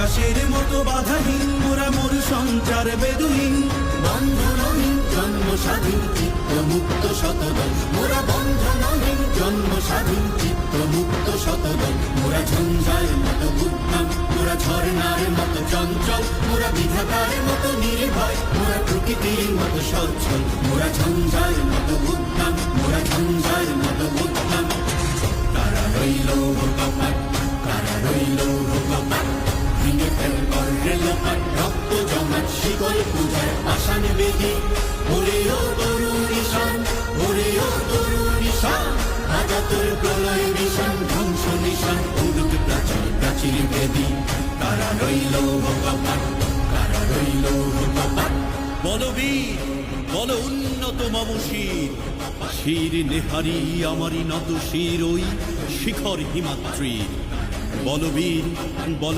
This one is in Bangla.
আকাশের মতো বাধাহীন মোরা মোর সঞ্চার বেদুহীন বন্ধনহীন জন্ম স্বাধীন চিত্ত মুক্ত শতদল মোরা বন্ধনহীন জন্ম স্বাধীন চিত্ত মুক্ত শতদল মোরা ঝঞ্ঝার মতো বুদ্ধাম মোরা ঝর্ণার মতো চঞ্চল মোরা বিধাতার মতো নির্ভয় মোরা প্রকৃতির মতো সচ্ছল মোরা ঝঞ্ঝার মতো বুদ্ধাম মোরা ঝঞ্ঝার মতো বুদ্ধাম কারা রইল কপাট কারা রইল কপাট ভেঙে ফেল করলে লোপাট রক্ত জমাট শিকল পূজার পাষাণ বেদি ওরেও তরুণ ঈশান ওরেও তরুণ ঈশান আজাতুর প্রলয় নিশান ধ্বংস নিশান উড়ুক প্রাচীর প্রাচীর বেদি কারা রইল কপাট কারা রইল কপাট বলবীর বল উন্নত মম শির শির নেহারি আমারি নত শির ওই শিখর হিমাদ্রি বলবীর বল